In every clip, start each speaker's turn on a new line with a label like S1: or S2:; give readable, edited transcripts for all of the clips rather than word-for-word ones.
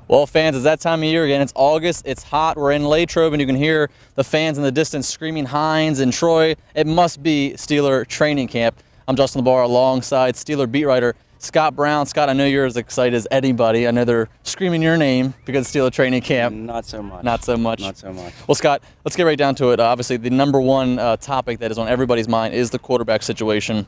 S1: Well, fans, it's that time of year again. It's August. It's hot. We're in Latrobe, and you can hear the fans in the distance screaming Hines and Troy. It must be Steeler training camp. I'm Justin LaMarr alongside Steeler beat writer Scott Brown. Scott, I know you're as excited as anybody. I know they're screaming your name because it's Steeler training camp.
S2: Not so much.
S1: Not so much.
S2: Not so much.
S1: Well, Scott, let's get right down to it. Obviously, the number one topic that is on everybody's mind is the quarterback situation.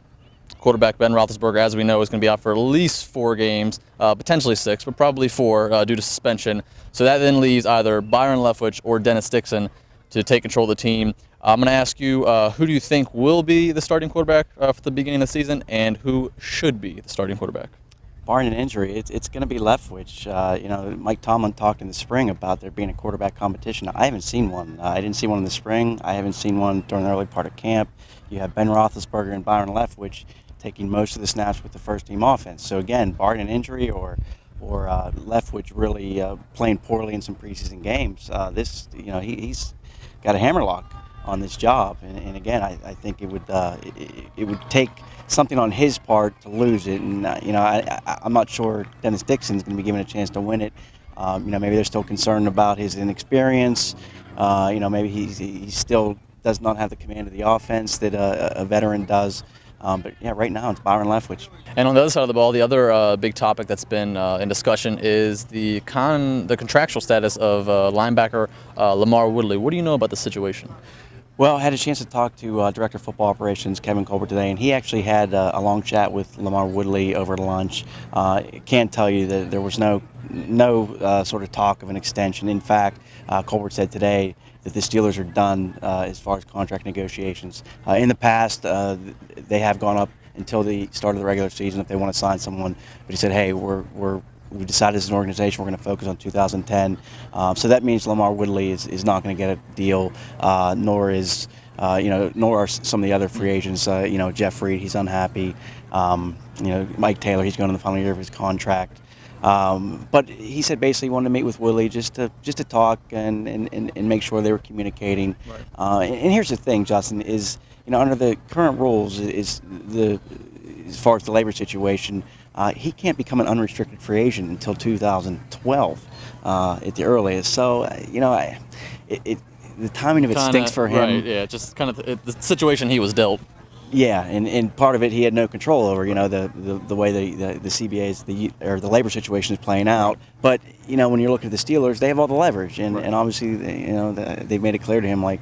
S1: Quarterback Ben Roethlisberger, as we know, is going to be out for at least 4 games, potentially 6, but probably 4 due to suspension. So that then leaves either Byron Leftwich or Dennis Dixon to take control of the team. I'm going to ask you, who do you think will be the starting quarterback for the beginning of the season, and who should be the starting quarterback?
S2: Barring an injury, it's going to be Leftwich. Mike Tomlin talked in the spring about there being a quarterback competition. I haven't seen one. I didn't see one in the spring. I haven't seen one during the early part of camp. You have Ben Roethlisberger and Byron Leftwich taking most of the snaps with the first-team offense. So again, barring an injury or Leftwich really playing poorly in some preseason games, he's got a hammerlock on this job. And again, I think it would take something on his part to lose it. And I'm not sure Dennis Dixon's going to be given a chance to win it. Maybe they're still concerned about his inexperience. Maybe he still does not have the command of the offense that a veteran does. But yeah, right now it's Byron Leftwich.
S1: And on the other side of the ball, the other big topic that's been in discussion is the contractual status of linebacker LaMarr Woodley. What do you know about the situation?
S2: Well, I had a chance to talk to Director of Football Operations Kevin Colbert today, and he actually had a long chat with LaMarr Woodley over lunch. Can't tell you that there was no sort of talk of an extension. In fact, Colbert said today that the Steelers are done as far as contract negotiations. In the past, they have gone up until the start of the regular season if they want to sign someone. But he said, hey, we decided as an organization we're going to focus on 2010. So that means LaMarr Woodley is not going to get a deal, nor are some of the other free agents. Jeff Reed, he's unhappy. Mike Taylor, he's going in the final year of his contract. But he said basically he wanted to meet with Woodley just to talk and make sure they were communicating. Right. And here's the thing, Justin, is under the current rules as far as the labor situation, he can't become an unrestricted free agent until 2012 at the earliest. So the timing of it stinks for him.
S1: Right. Yeah. Just kind of the situation he was dealt.
S2: Yeah, and part of it he had no control over, the way the CBA's, the labor situation is playing out. But, when you're looking at the Steelers, they have all the leverage. And,
S1: right.
S2: And obviously, they've made it clear to him, like,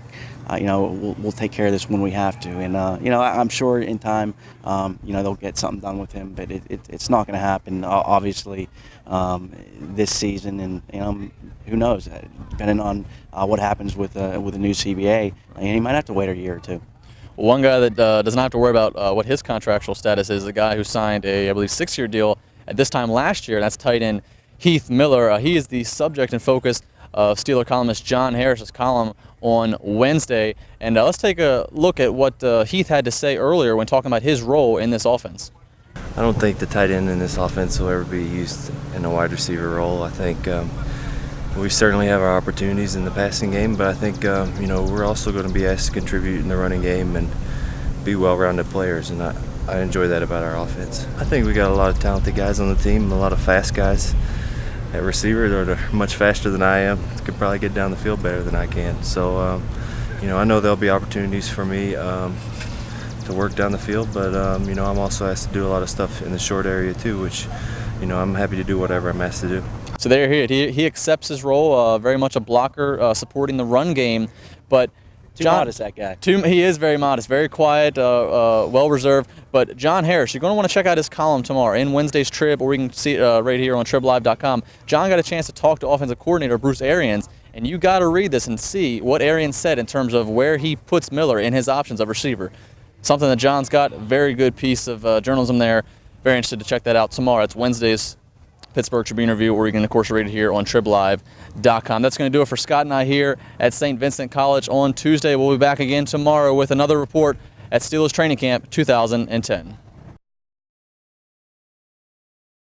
S2: we'll take care of this when we have to. And, I'm sure in time, they'll get something done with him. But it's not going to happen, obviously, this season. And, who knows, depending on what happens with the new CBA. And he might have to wait a year or two.
S1: One guy that doesn't have to worry about what his contractual status is, the guy who signed a, I believe, 6-year deal at this time last year, and that's tight end Heath Miller. He is the subject and focus of Steeler columnist John Harris's column on Wednesday. And let's take a look at what Heath had to say earlier when talking about his role in this offense.
S3: I don't think the tight end in this offense will ever be used in a wide receiver role. I think we certainly have our opportunities in the passing game, but I think we're also going to be asked to contribute in the running game and be well-rounded players, and I enjoy that about our offense. I think we got a lot of talented guys on the team, a lot of fast guys at receiver that are much faster than I am, could probably get down the field better than I can. So, I know there'll be opportunities for me to work down the field, but I'm also asked to do a lot of stuff in the short area too, which I'm happy to do whatever I'm asked to do.
S1: So there he accepts his role, very much a blocker, supporting the run game. But
S2: Too modest, that guy.
S1: He is very modest, very quiet, well-reserved. But John Harris, you're going to want to check out his column tomorrow in Wednesday's Trib, or we can see it right here on TribLive.com. John got a chance to talk to offensive coordinator Bruce Arians, and you got to read this and see what Arians said in terms of where he puts Miller in his options of receiver. Something that John's got, a very good piece of journalism there. Very interested to check that out tomorrow. It's Wednesday's Pittsburgh Tribune Review, or you can, of course, read it here on TribLive.com. That's going to do it for Scott and I here at St. Vincent College on Tuesday. We'll be back again tomorrow with another report at Steelers Training Camp 2010.